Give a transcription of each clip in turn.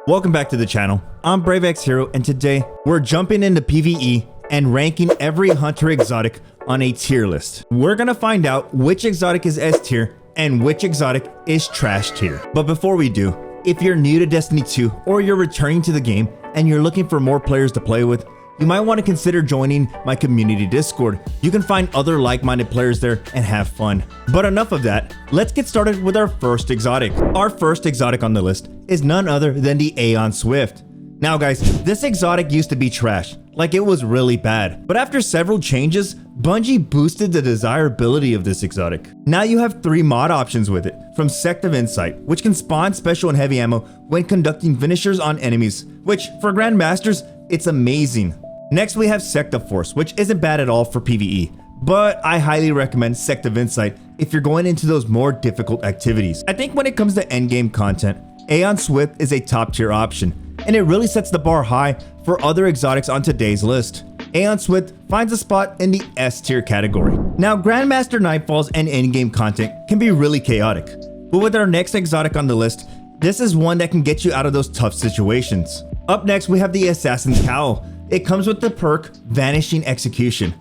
Welcome back to the channel. I'm BRAVExHERO, and today we're jumping into PVE and ranking every hunter exotic on a tier list. We're gonna find out which exotic is S tier and which exotic is trash tier. But before we do, if you're new to Destiny 2 or you're returning to the game and you're looking for more players to play with, you might want to consider joining my community Discord. You can find other like-minded players there and have fun. But enough of that, let's get started with our first exotic. Our first exotic on the list is none other than the Aeon Swift. Now guys, this exotic used to be trash, like it was really bad. But after several changes, Bungie boosted the desirability of this exotic. Now you have 3 mod options with it, from Sect of Insight, which can spawn special and heavy ammo when conducting finishers on enemies, which for Grandmasters, it's amazing. Next we have Sect of Force, which isn't bad at all for PvE, but I highly recommend Sect of Insight if you're going into those more difficult activities. I think when it comes to endgame content, Aeon Swift is a top tier option, and it really sets the bar high for other exotics on today's list. Aeon Swift finds a spot in the S tier category. Now Grandmaster Nightfalls and endgame content can be really chaotic, but with our next exotic on the list, this is one that can get you out of those tough situations. Up next we have the Assassin's Cowl. It comes with the perk Vanishing Execution.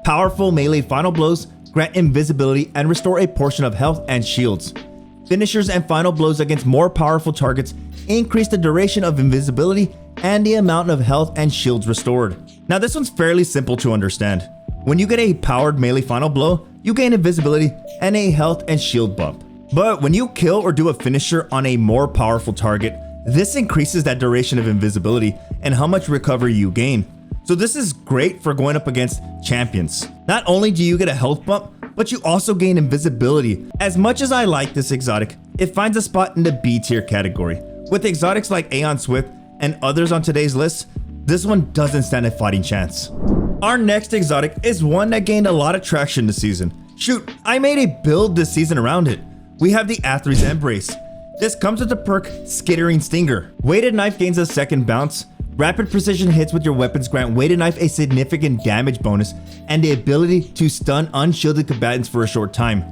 Powerful melee final blows grant invisibility and restore a portion of health and shields. Finishers and final blows against more powerful targets increase the duration of invisibility and the amount of health and shields restored. Now this one's fairly simple to understand. When you get a powered melee final blow, you gain invisibility and a health and shield bump. But when you kill or do a finisher on a more powerful target, this increases that duration of invisibility and how much recovery you gain. So this is great for going up against champions. Not only do you get a health bump, but you also gain invisibility. As much as I like this exotic, it finds a spot in the B tier category. With exotics like Aeon Swift and others on today's list, this one doesn't stand a fighting chance. Our next exotic is one that gained a lot of traction this season. Shoot, I made a build this season around it. We have the Athrys Embrace. This comes with the perk Skittering Stinger. Weighted Knife gains a second bounce. Rapid precision hits with your weapons grant Weighted Knife a significant damage bonus and the ability to stun unshielded combatants for a short time.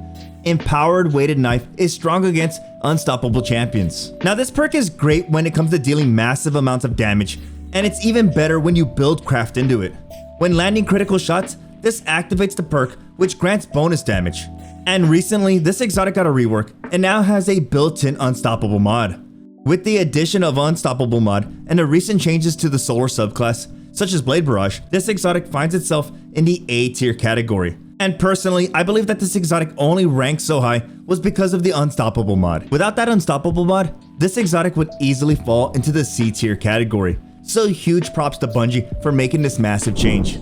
Empowered Weighted Knife is strong against unstoppable champions. Now this perk is great when it comes to dealing massive amounts of damage, and it's even better when you build craft into it. When landing critical shots, this activates the perk which grants bonus damage. And recently, this exotic got a rework and now has a built-in Unstoppable mod. With the addition of Unstoppable mod and the recent changes to the Solar subclass, such as Blade Barrage, this exotic finds itself in the A tier category. And personally, I believe that this exotic only ranked so high was because of the Unstoppable mod. Without that Unstoppable mod, this exotic would easily fall into the C tier category. So huge props to Bungie for making this massive change.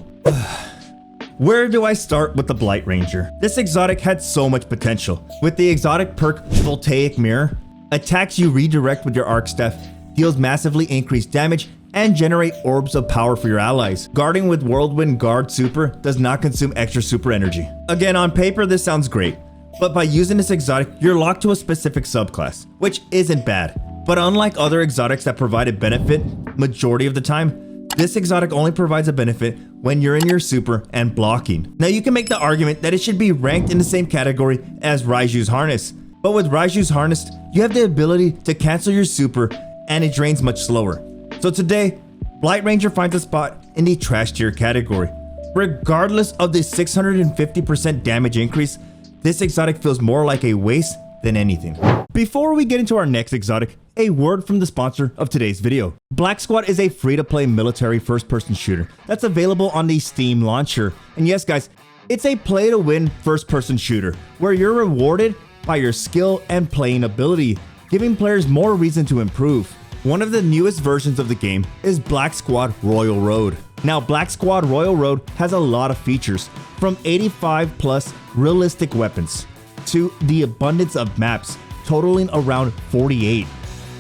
Where do I start with the Blight Ranger? This exotic had so much potential. With the exotic perk Voltaic Mirror, attacks you redirect with your arc staff, deals massively increased damage, and generate orbs of power for your allies. Guarding with Whirlwind Guard Super does not consume extra super energy. Again, on paper this sounds great, but by using this exotic, you're locked to a specific subclass, which isn't bad. But unlike other exotics that provide a benefit majority of the time, this exotic only provides a benefit when you're in your super and blocking. Now you can make the argument that it should be ranked in the same category as Raiju's Harness, but with Raiju's Harness, you have the ability to cancel your super and it drains much slower. So today, Blight Ranger finds a spot in the trash tier category. Regardless of the 650% damage increase, this exotic feels more like a waste than anything. Before we get into our next exotic, a word from the sponsor of today's video. Black Squad is a free-to-play military first-person shooter that's available on the Steam launcher. And yes guys, it's a play-to-win first-person shooter where you're rewarded by your skill and playing ability, giving players more reason to improve. One of the newest versions of the game is Black Squad Royal Road. Now Black Squad Royal Road has a lot of features, from 85 plus realistic weapons to the abundance of maps, totaling around 48.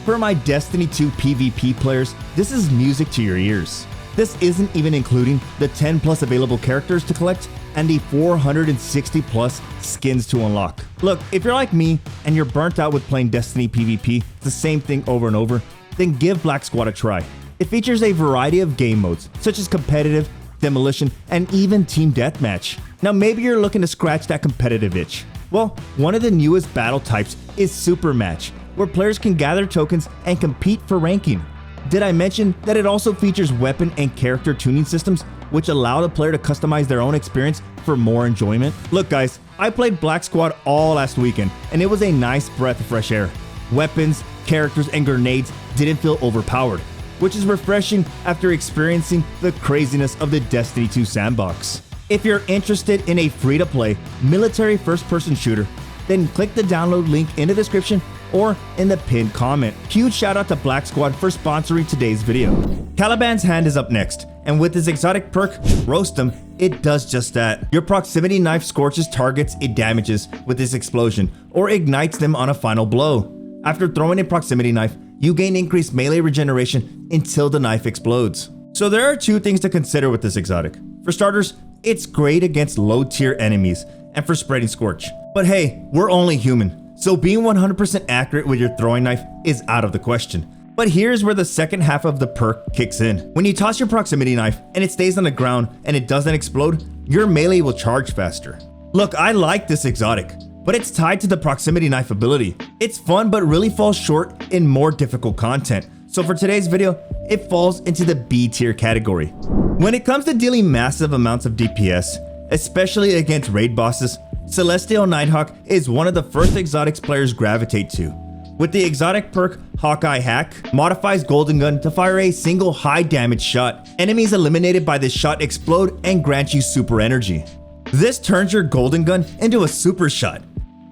For my Destiny 2 PvP players, this is music to your ears. This isn't even including the 10 plus available characters to collect and the 460 plus skins to unlock. Look, if you're like me and you're burnt out with playing Destiny PvP, the same thing over and over, then give Black Squad a try. It features a variety of game modes, such as competitive, demolition, and even team deathmatch. Now maybe you're looking to scratch that competitive itch. Well, one of the newest battle types is Super Match, where players can gather tokens and compete for ranking. Did I mention that it also features weapon and character tuning systems, which allow the player to customize their own experience for more enjoyment? Look guys, I played Black Squad all last weekend, and it was a nice breath of fresh air. Weapons, characters, and grenades didn't feel overpowered, which is refreshing after experiencing the craziness of the Destiny 2 sandbox. If you're interested in a free-to-play military first-person shooter, then click the download link in the description or in the pinned comment. Huge shout out to Black Squad for sponsoring today's video. Caliban's Hand is up next, and with his exotic perk, Roast 'em, it does just that. Your proximity knife scorches targets it damages with this explosion, or ignites them on a final blow. After throwing a proximity knife, you gain increased melee regeneration until the knife explodes. So there are two things to consider with this exotic. For starters, it's great against low tier enemies and for spreading Scorch. But hey, we're only human, so being 100% accurate with your throwing knife is out of the question. But here's where the second half of the perk kicks in. When you toss your proximity knife and it stays on the ground and it doesn't explode, your melee will charge faster. Look, I like this exotic, but it's tied to the proximity knife ability. It's fun but really falls short in more difficult content. So for today's video, it falls into the B tier category. When it comes to dealing massive amounts of DPS, especially against raid bosses, Celestial Nighthawk is one of the first exotics players gravitate to. With the exotic perk Hawkeye Hack, modifies Golden Gun to fire a single high damage shot. Enemies eliminated by this shot explode and grant you super energy. This turns your Golden Gun into a super shot,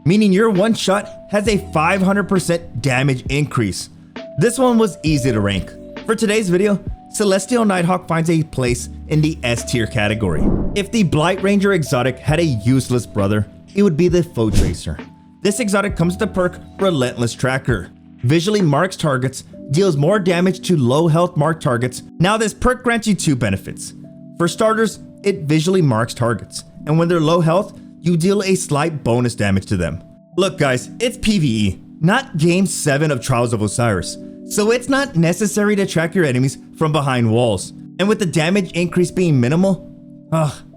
meaning your one shot has a 500% damage increase. This one was easy to rank. For today's video, Celestial Nighthawk finds a place in the S tier category. If the Blight Ranger exotic had a useless brother, it would be the Foetracer. This exotic comes with the perk Relentless Tracker. Visually marks targets, deals more damage to low health marked targets. Now this perk grants you two benefits. For starters, it visually marks targets, and when they're low health, you deal a slight bonus damage to them. Look guys, it's PVE, not Game 7 of Trials of Osiris, so it's not necessary to track your enemies from behind walls. And with the damage increase being minimal,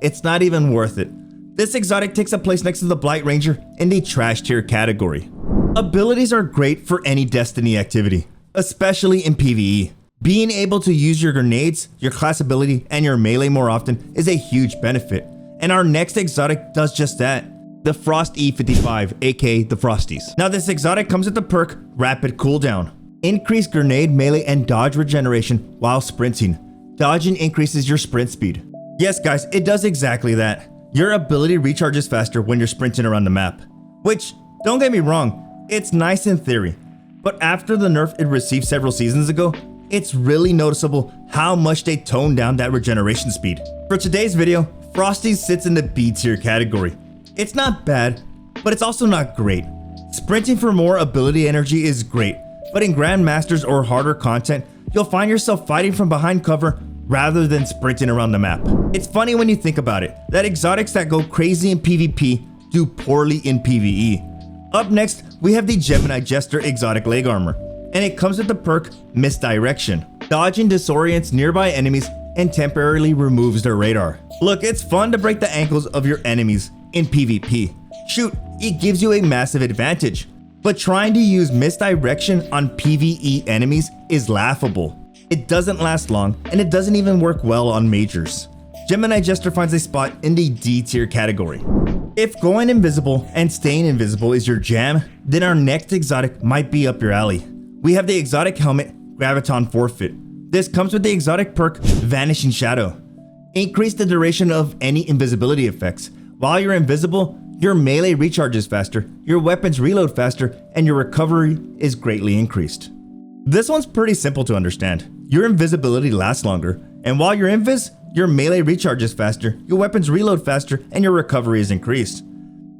it's not even worth it. This exotic takes a place next to the Blight Ranger in the trash tier category. Abilities are great for any Destiny activity, especially in PvE. Being able to use your grenades, your class ability, and your melee more often is a huge benefit. And our next exotic does just that. The Frost E55, aka the Frosties. Now this exotic comes with the perk Rapid Cooldown. Increase grenade, melee, and dodge regeneration while sprinting. Dodging increases your sprint speed. Yes guys, it does exactly that. Your ability recharges faster when you're sprinting around the map. Which, don't get me wrong, it's nice in theory. But after the nerf it received several seasons ago, it's really noticeable how much they toned down that regeneration speed. For today's video, Frosties sits in the B tier category. It's not bad, but it's also not great. Sprinting for more ability energy is great, but in Grandmasters or harder content, you'll find yourself fighting from behind cover rather than sprinting around the map. It's funny when you think about it, that exotics that go crazy in PvP do poorly in PvE. Up next, we have the Gemini Jester exotic leg armor, and it comes with the perk Misdirection. Dodging disorients nearby enemies and temporarily removes their radar. Look, it's fun to break the ankles of your enemies in PvP. Shoot, it gives you a massive advantage. But trying to use Misdirection on PvE enemies is laughable. It doesn't last long, and it doesn't even work well on majors. Gemini Jester finds a spot in the D tier category. If going invisible and staying invisible is your jam, then our next exotic might be up your alley. We have the exotic helmet Graviton Forfeit. This comes with the exotic perk Vanishing Shadow. Increase the duration of any invisibility effects. While you're invisible, your melee recharges faster, your weapons reload faster, and your recovery is greatly increased. This one's pretty simple to understand. Your invisibility lasts longer, and while you're invis, your melee recharges faster, your weapons reload faster, and your recovery is increased.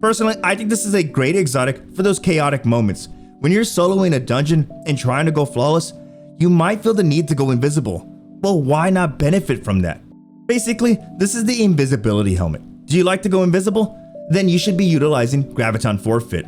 Personally, I think this is a great exotic for those chaotic moments. When you're soloing a dungeon and trying to go flawless, you might feel the need to go invisible. Well, why not benefit from that? Basically, this is the invisibility helmet. Do you like to go invisible? Then you should be utilizing Graviton Forfeit.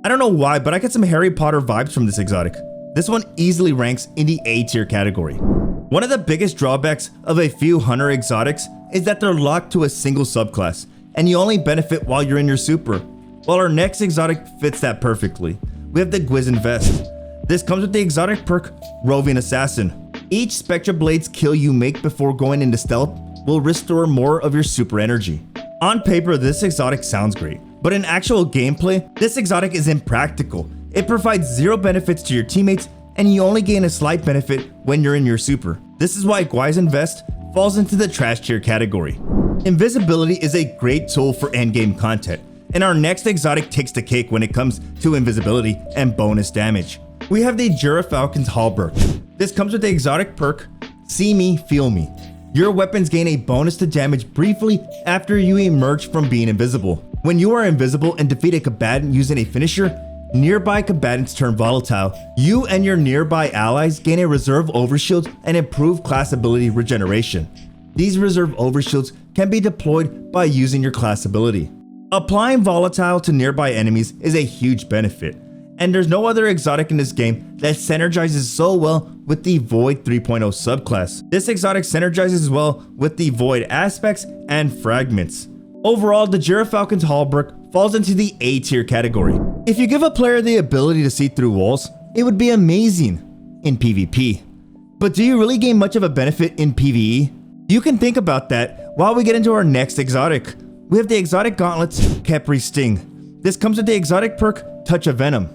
I don't know why, but I get some Harry Potter vibes from this exotic. This one easily ranks in the A tier category. One of the biggest drawbacks of a few hunter exotics is that they're locked to a single subclass, and you only benefit while you're in your super. While our next exotic fits that perfectly. we have the Gwisin Vest. This comes with the exotic perk, Roving Assassin. Each Spectra Blades kill you make before going into stealth will restore more of your super energy. On paper, this exotic sounds great, but in actual gameplay, this exotic is impractical. It provides zero benefits to your teammates, and you only gain a slight benefit when you're in your super. This is why Gwisin Vest falls into the trash tier category. Invisibility is a great tool for endgame content, and our next exotic takes the cake when it comes to invisibility and bonus damage. We have the Gyrfalcon Hauberk. This comes with the exotic perk, See Me, Feel Me. Your weapons gain a bonus to damage briefly after you emerge from being invisible. When you are invisible and defeat a combatant using a finisher, nearby combatants turn volatile. You and your nearby allies gain a reserve overshield and improved class ability regeneration. These reserve overshields can be deployed by using your class ability. Applying volatile to nearby enemies is a huge benefit, and there's no other exotic in this game that synergizes so well with the Void 3.0 subclass. This exotic synergizes well with the Void aspects and fragments. Overall, the Gyrfalcon Hauberk falls into the A tier category. If you give a player the ability to see through walls, it would be amazing in PvP. But do you really gain much of a benefit in PvE? You can think about that while we get into our next exotic. We have the exotic gauntlets, Khepri Sting. This comes with the exotic perk, Touch of Venom.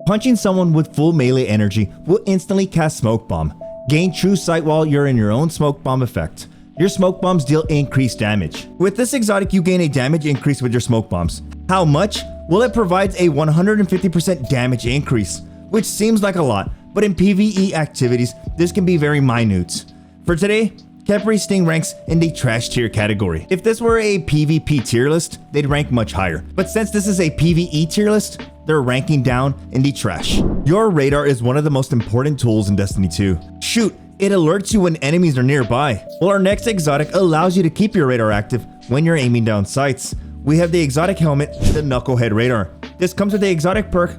Punching someone with full melee energy will instantly cast Smoke Bomb. Gain true sight while you're in your own Smoke Bomb effect. Your Smoke Bombs deal increased damage. With this exotic, you gain a damage increase with your Smoke Bombs. How much? Well, it provides a 150% damage increase, which seems like a lot, but in PvE activities, this can be very minute. For today, Khepri Sting ranks in the trash tier category. If this were a PvP tier list, they'd rank much higher. But since this is a PvE tier list, they're ranking down in the trash. Your radar is one of the most important tools in Destiny 2. Shoot, it alerts you when enemies are nearby. Well, our next exotic allows you to keep your radar active when you're aiming down sights. We have the exotic helmet, the Knucklehead Radar. This comes with the exotic perk,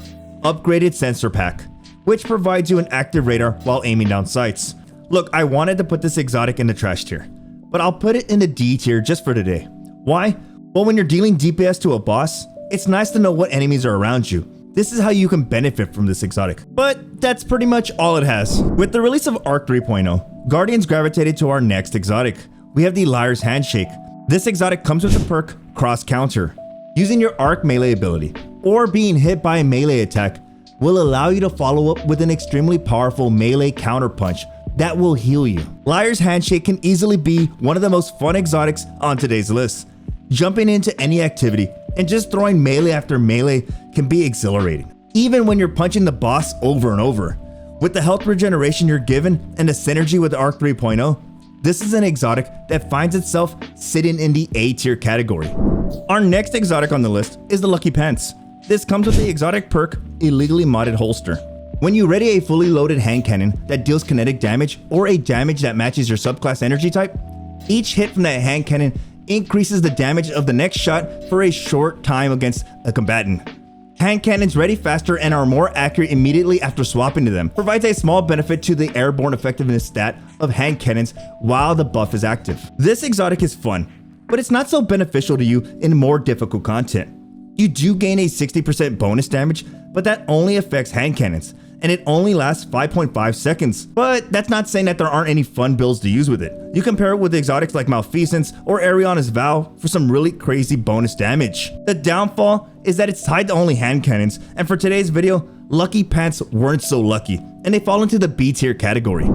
Upgraded Sensor Pack, which provides you an active radar while aiming down sights. Look, I wanted to put this exotic in the trash tier, but I'll put it in the D tier just for today. Why? Well, when you're dealing DPS to a boss, it's nice to know what enemies are around you. This is how you can benefit from this exotic. But that's pretty much all it has. With the release of Arc 3.0, Guardians gravitated to our next exotic. We have the Liar's Handshake. This exotic comes with the perk Cross Counter. Using your Arc melee ability, or being hit by a melee attack, will allow you to follow up with an extremely powerful melee counter punch that will heal you. Liar's Handshake can easily be one of the most fun exotics on today's list. Jumping into any activity and just throwing melee after melee can be exhilarating, even when you're punching the boss over and over. With the health regeneration you're given and the synergy with Arc 3.0, this is an exotic that finds itself sitting in the A tier category. Our next exotic on the list is the Lucky Pants. This comes with the exotic perk, Illegally Modded Holster. When you ready a fully loaded hand cannon that deals kinetic damage or a damage that matches your subclass energy type, each hit from that hand cannon increases the damage of the next shot for a short time against a combatant. Hand cannons ready faster and are more accurate immediately after swapping to them. Provides a small benefit to the airborne effectiveness stat of hand cannons while the buff is active. This exotic is fun, but it's not so beneficial to you in more difficult content. You do gain a 60% bonus damage, but that only affects hand cannons, and it only lasts 5.5 seconds. But that's not saying that there aren't any fun builds to use with it. You compare it with exotics like Malfeasance or Ariana's Vow for some really crazy bonus damage. The downfall is that it's tied to only hand cannons, and for today's video, Lucky Pants weren't so lucky, and they fall into the B tier category.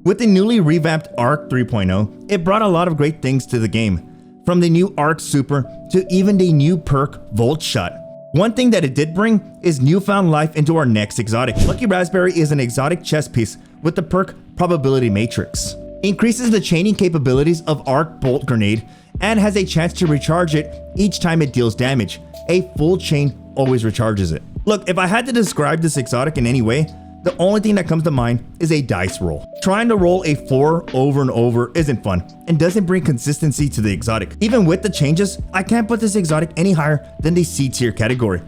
With the newly revamped Arc 3.0, it brought a lot of great things to the game, from the new Arc Super to even the new perk Volt Shot. One thing that it did bring is newfound life into our next exotic. Lucky Raspberry is an exotic chess piece with the perk Probability Matrix. Increases the chaining capabilities of Arc Bolt Grenade and has a chance to recharge it each time it deals damage. A full chain always recharges it. Look, if I had to describe this exotic in any way, the only thing that comes to mind is a dice roll. Trying to roll a 4 over and over isn't fun and doesn't bring consistency to the exotic. Even with the changes, I can't put this exotic any higher than the C tier category,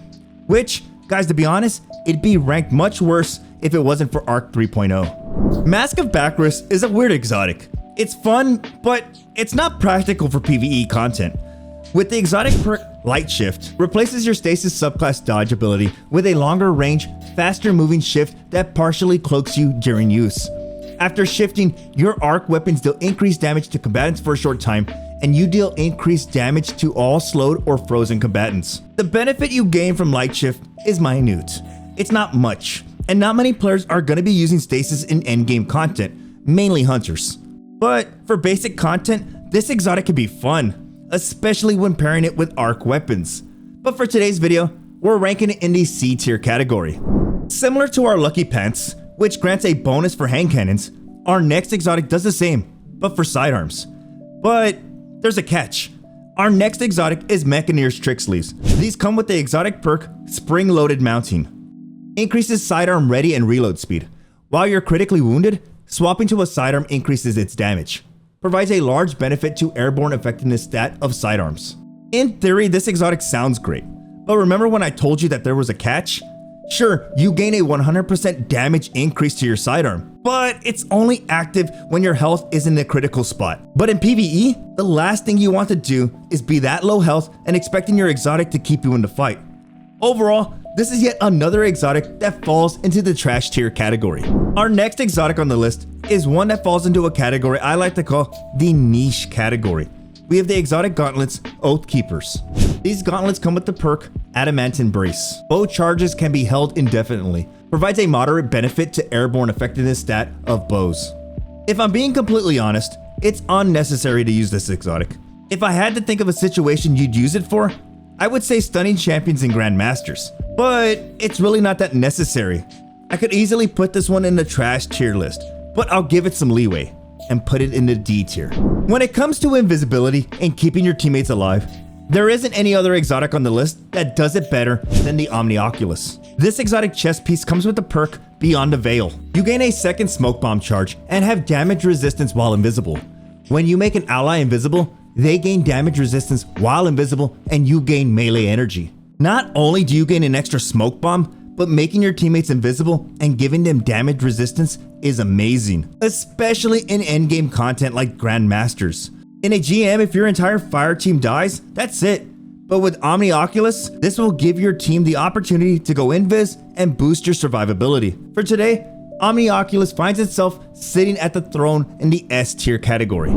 which, guys, to be honest, it'd be ranked much worse if it wasn't for Arc 3.0. Mask of Bakris is a weird exotic. It's fun, but it's not practical for PvE content. With the exotic perk Light Shift, replaces your stasis subclass dodge ability with a longer range, faster moving shift that partially cloaks you during use. After shifting, your arc weapons deal increased damage to combatants for a short time, and you deal increased damage to all slowed or frozen combatants. The benefit you gain from Light Shift is minute. It's not much, and not many players are going to be using stasis in endgame content, mainly hunters. But for basic content, this exotic can be fun, especially when pairing it with arc weapons. But for today's video, we're ranking it in the C tier category. Similar to our Lucky Pants, which grants a bonus for hand cannons, our next exotic does the same, but for sidearms. But there's a catch. Our next exotic is Mechaneer's Tricksleeves. These come with the exotic perk Spring-Loaded Mounting. Increases sidearm ready and reload speed. While you're critically wounded, swapping to a sidearm increases its damage. Provides a large benefit to airborne effectiveness stat of sidearms. In theory, this exotic sounds great, but remember when I told you that there was a catch? Sure, you gain a 100% damage increase to your sidearm, but it's only active when your health is in the critical spot. But in PvE, the last thing you want to do is be that low health and expecting your exotic to keep you in the fight. Overall, this is yet another exotic that falls into the trash tier category. Our next exotic on the list is one that falls into a category I like to call the niche category. We have the exotic gauntlets, Oathkeepers. These gauntlets come with the perk Adamantine Brace. Bow charges can be held indefinitely. Provides a moderate benefit to airborne effectiveness stat of bows. If I'm being completely honest, it's unnecessary to use this exotic. If I had to think of a situation you'd use it for, I would say stunning champions and grandmasters. But it's really not that necessary. I could easily put this one in the trash tier list, but I'll give it some leeway and put it in the D tier. When it comes to invisibility and keeping your teammates alive, there isn't any other exotic on the list that does it better than the Omniculus. This exotic chest piece comes with the perk Beyond the Veil. You gain a second smoke bomb charge and have damage resistance while invisible. When you make an ally invisible, they gain damage resistance while invisible and you gain melee energy. Not only do you gain an extra smoke bomb, but making your teammates invisible and giving them damage resistance is amazing, especially in endgame content like Grandmasters. In a GM, if your entire fire team dies, that's it. But with Omniculus, this will give your team the opportunity to go invis and boost your survivability. For today, Omniculus finds itself sitting at the throne in the S tier category.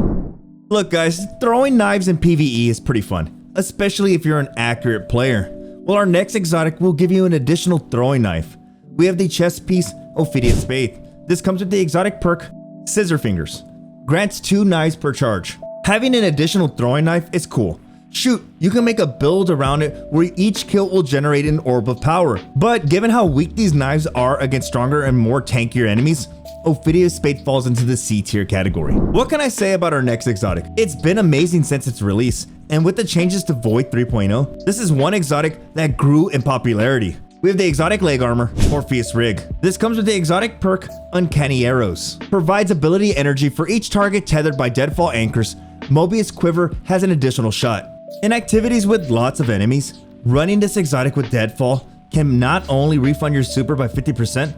Look guys, throwing knives in PvE is pretty fun, especially if you're an accurate player. Well, our next exotic will give you an additional throwing knife. We have the chest piece Ophidia Spathe. This comes with the exotic perk Scissor Fingers. Grants 2 knives per charge. Having an additional throwing knife is cool. Shoot, you can make a build around it where each kill will generate an orb of power. But given how weak these knives are against stronger and more tankier enemies, Ophidia Spathe falls into the C tier category. What can I say about our next exotic? It's been amazing since its release, and with the changes to Void 3.0, this is one exotic that grew in popularity. We have the exotic leg armor, Orpheus Rig. This comes with the exotic perk Uncanny Arrows. Provides ability energy for each target tethered by deadfall anchors. Mobius Quiver has an additional shot. In activities with lots of enemies, running this exotic with deadfall can not only refund your super by 50%,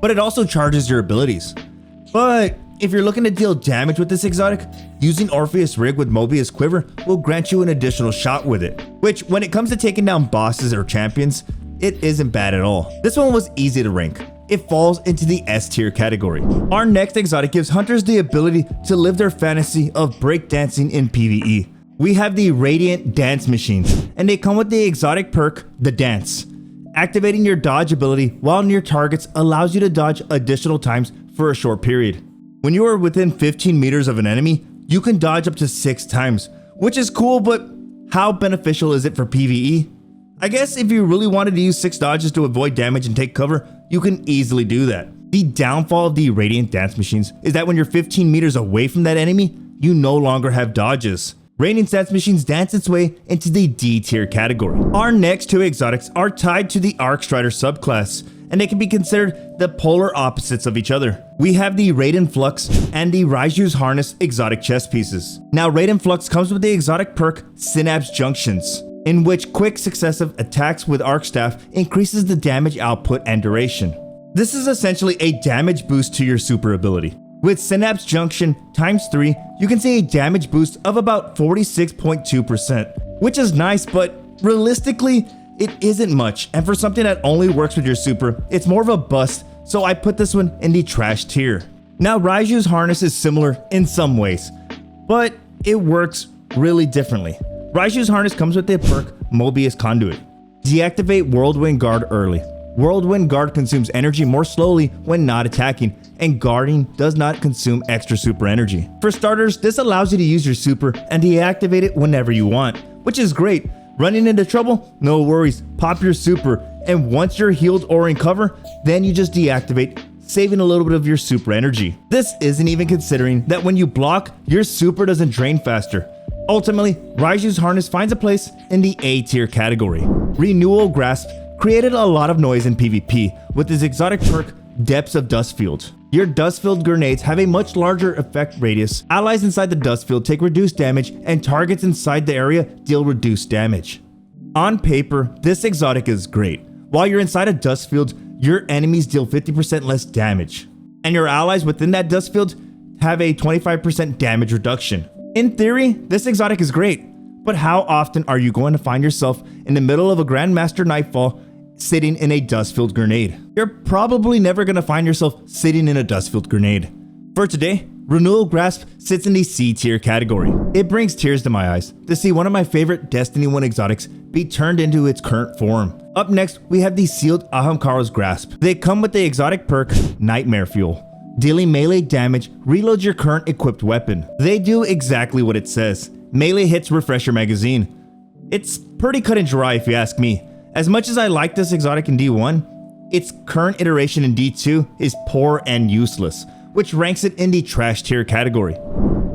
but it also charges your abilities. But if you're looking to deal damage with this exotic, using Orpheus Rig with Mobius Quiver will grant you an additional shot with it, which when it comes to taking down bosses or champions, it isn't bad at all. This one was easy to rank. It falls into the S tier category. Our next exotic gives hunters the ability to live their fantasy of breakdancing in PvE. We have the Radiant Dance Machines, and they come with the exotic perk, The Dance. Activating your dodge ability while near targets allows you to dodge additional times for a short period. When you are within 15 meters of an enemy, you can dodge up to 6 times, which is cool, but how beneficial is it for PvE? I guess if you really wanted to use 6 dodges to avoid damage and take cover, you can easily do that. The downfall of the Radiant Dance Machines is that when you're 15 meters away from that enemy, you no longer have dodges. Radiant Dance Machines dance its way into the D tier category. Our next 2 exotics are tied to the Arcstrider subclass, and they can be considered the polar opposites of each other. We have the Raiden Flux and the Raiju's Harness exotic chest pieces. Now Raiden Flux comes with the exotic perk Synapse Junctions, in which quick successive attacks with Arc Staff increases the damage output and duration. This is essentially a damage boost to your super ability. With Synapse Junction times 3, you can see a damage boost of about 46.2%. which is nice, but realistically, it isn't much. And for something that only works with your super, it's more of a bust, so I put this one in the trash tier. Now, Raiju's harness is similar in some ways, but it works really differently. Raiju's harness comes with the perk Mobius Conduit. Deactivate Whirlwind Guard early. Whirlwind Guard consumes energy more slowly when not attacking, and guarding does not consume extra super energy. For starters, this allows you to use your super and deactivate it whenever you want, which is great. Running into trouble? No worries, pop your super, and once you're healed or in cover, then you just deactivate, saving a little bit of your super energy. This isn't even considering that when you block, your super doesn't drain faster. Ultimately, Raiju's harness finds a place in the A tier category. Renewal Grasp created a lot of noise in PvP with his exotic perk Depths of Dustfield. Your Dustfield grenades have a much larger effect radius. Allies inside the Dustfield take reduced damage, and targets inside the area deal reduced damage. On paper, this exotic is great. While you're inside a Dustfield, your enemies deal 50% less damage, and your allies within that Dustfield have a 25% damage reduction. In theory, this exotic is great, but how often are you going to find yourself in the middle of a Grandmaster Nightfall sitting in a Dustfield grenade? You're probably never going to find yourself sitting in a Dustfield grenade. For today, Renewal Grasp sits in the C tier category. It brings tears to my eyes to see one of my favorite Destiny 1 exotics be turned into its current form. Up next, we have the sealed Ahamkara's Grasp. They come with the exotic perk Nightmare Fuel. Dealing melee damage reloads your current equipped weapon. They do exactly what it says. Melee hits refresh your magazine. It's pretty cut and dry if you ask me. As much as I like this exotic in D1, its current iteration in D2 is poor and useless, which ranks it in the trash tier category.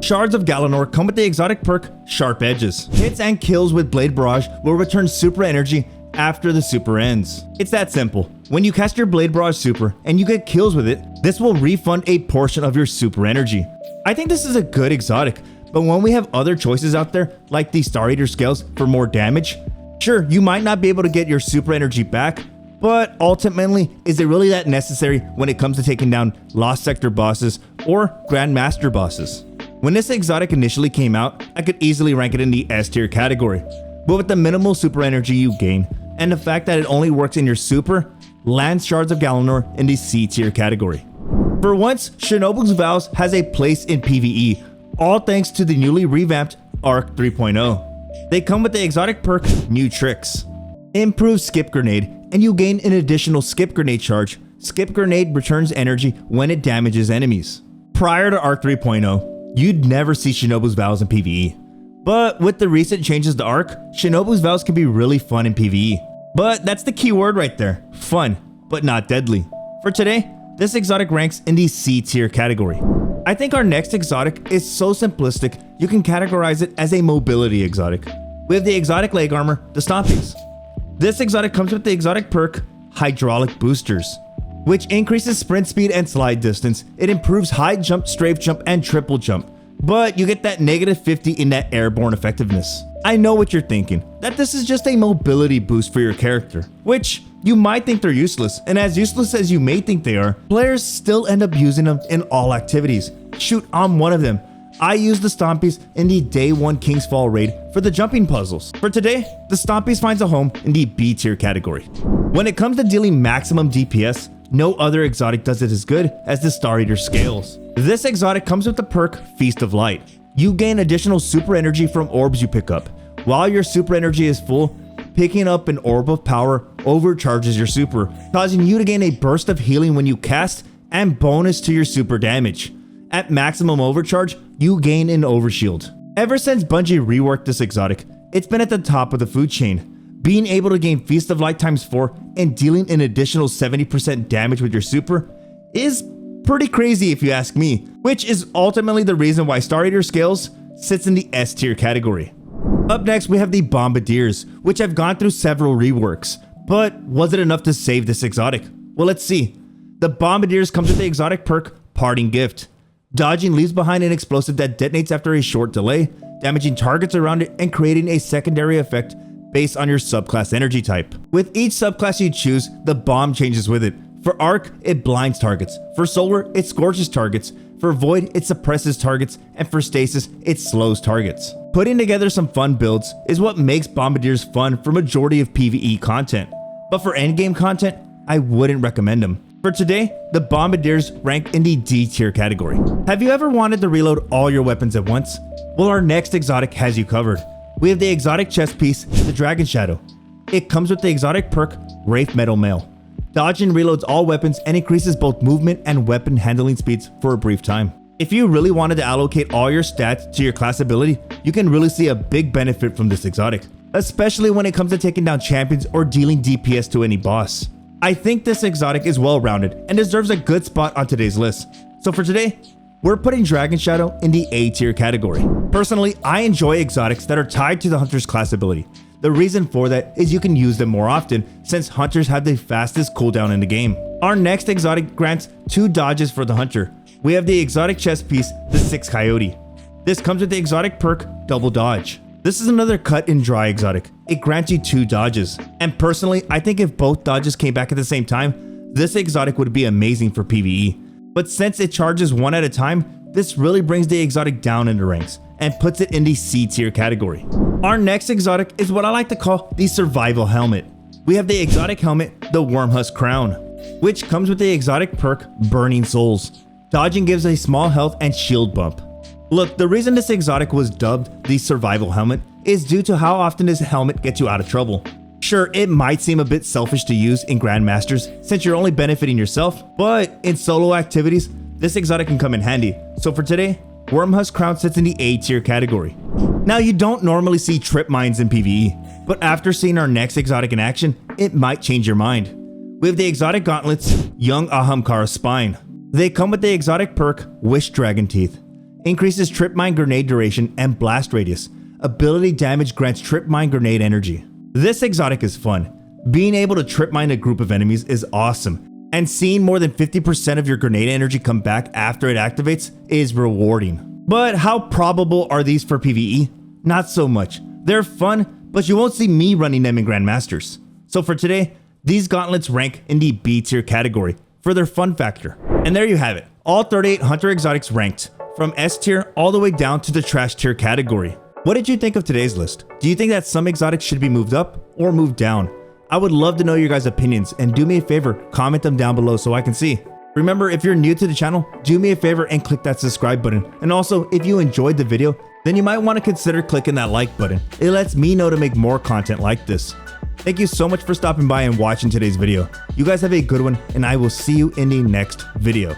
Shards of Galanor come with the exotic perk Sharp Edges. Hits and kills with Blade Barrage will return super energy after the super ends. It's that simple. When you cast your Blade Barrage super and you get kills with it, this will refund a portion of your super energy. I think this is a good exotic, but when we have other choices out there, like the Star Eater scales for more damage, sure, you might not be able to get your super energy back, but ultimately, is it really that necessary when it comes to taking down Lost Sector bosses or Grandmaster bosses? When this exotic initially came out, I could easily rank it in the S tier category, but with the minimal super energy you gain, and the fact that it only works in your super, lands Shards of Galanor in the C tier category. For once, Shinobu's Vows has a place in PvE, all thanks to the newly revamped Arc 3.0. They come with the exotic perk New Tricks. Improve Skip Grenade, and you gain an additional Skip Grenade charge. Skip Grenade returns energy when it damages enemies. Prior to Arc 3.0, you'd never see Shinobu's Vows in PvE. But with the recent changes to Arc, Shinobu's Vows can be really fun in PvE. But that's the key word right there. Fun, but not deadly. For today, this exotic ranks in the C tier category. I think our next exotic is so simplistic, you can categorize it as a mobility exotic. We have the exotic leg armor, the Stompies. This exotic comes with the exotic perk Hydraulic Boosters, which increases sprint speed and slide distance. It improves high jump, strafe jump, and triple jump, but you get that -50 in that airborne effectiveness. I know what you're thinking, that this is just a mobility boost for your character, which you might think they're useless, and as useless as you may think they are, players still end up using them in all activities. Shoot, I'm one of them. I use the Stompies in the Day 1 King's Fall raid for the jumping puzzles. For today, the Stompies finds a home in the B tier category. When it comes to dealing maximum DPS, no other exotic does it as good as the Star Eater scales. This exotic comes with the perk Feast of Light. You gain additional super energy from orbs you pick up. While your super energy is full, picking up an orb of power overcharges your super, causing you to gain a burst of healing when you cast and bonus to your super damage. At maximum overcharge, you gain an overshield. Ever since Bungie reworked this exotic, it's been at the top of the food chain. Being able to gain Feast of Light ×4 and dealing an additional 70% damage with your super is pretty crazy if you ask me, which is ultimately the reason why Star Eater Scales sits in the S tier category. Up next, we have the Bombardiers, which have gone through several reworks, but was it enough to save this exotic? Well, let's see. The Bombardiers comes with the exotic perk Parting Gift. Dodging leaves behind an explosive that detonates after a short delay, damaging targets around it and creating a secondary effect based on your subclass energy type. With each subclass you choose, the bomb changes with it. For Arc, it blinds targets. For Solar, it scorches targets. For Void, it suppresses targets. And for Stasis, it slows targets. Putting together some fun builds is what makes Bombardiers fun for majority of PvE content, but for endgame content, I wouldn't recommend them. For today, the Bombardiers rank in the D tier category. Have you ever wanted to reload all your weapons at once? Well, our next exotic has you covered. We have the exotic chest piece, the Dragon Shadow. It comes with the exotic perk, Wraith Metal Mail. Dodging reloads all weapons and increases both movement and weapon handling speeds for a brief time. If you really wanted to allocate all your stats to your class ability, you can really see a big benefit from this exotic, especially when it comes to taking down champions or dealing DPS to any boss. I think this exotic is well rounded and deserves a good spot on today's list. So for today, we're putting Dragon Shadow in the A tier category. Personally, I enjoy exotics that are tied to the Hunter's class ability. The reason for that is you can use them more often since Hunters have the fastest cooldown in the game. Our next exotic grants 2 dodges for the Hunter. We have the exotic chest piece, the Sixth Coyote. This comes with the exotic perk, Double Dodge. This is another cut and dry exotic. It grants you 2 dodges. And personally, I think if both dodges came back at the same time, this exotic would be amazing for PvE. But since it charges 1 at a time, this really brings the exotic down in the ranks and puts it in the C tier category. Our next exotic is what I like to call the Survival Helmet. We have the exotic helmet, the Wormhusk Crown, which comes with the exotic perk, Burning Souls. Dodging gives a small health and shield bump. Look, the reason this exotic was dubbed the Survival Helmet is due to how often this helmet gets you out of trouble. Sure, it might seem a bit selfish to use in Grandmasters since you're only benefiting yourself, but in solo activities, this exotic can come in handy. So for today, Wormhusk Crown sits in the A tier category. Now, you don't normally see trip mines in PvE, but after seeing our next exotic in action, it might change your mind. We have the exotic gauntlets, Young Ahamkara Spine. They come with the exotic perk, Wish Dragon Teeth. Increases trip mine grenade duration and blast radius. Ability damage grants trip mine grenade energy. This exotic is fun. Being able to trip mine a group of enemies is awesome, and seeing more than 50% of your grenade energy come back after it activates is rewarding. But how probable are these for PvE? Not so much. They're fun, but you won't see me running them in Grandmasters. So for today, these gauntlets rank in the B tier category for their fun factor. And there you have it, all 38 Hunter exotics ranked, from S tier all the way down to the trash tier category. What did you think of today's list? Do you think that some exotics should be moved up or moved down? I would love to know your guys' opinions, and do me a favor, comment them down below so I can see. Remember, if you're new to the channel, do me a favor and click that subscribe button. And also, if you enjoyed the video, then you might want to consider clicking that like button. It lets me know to make more content like this. Thank you so much for stopping by and watching today's video. You guys have a good one, and I will see you in the next video.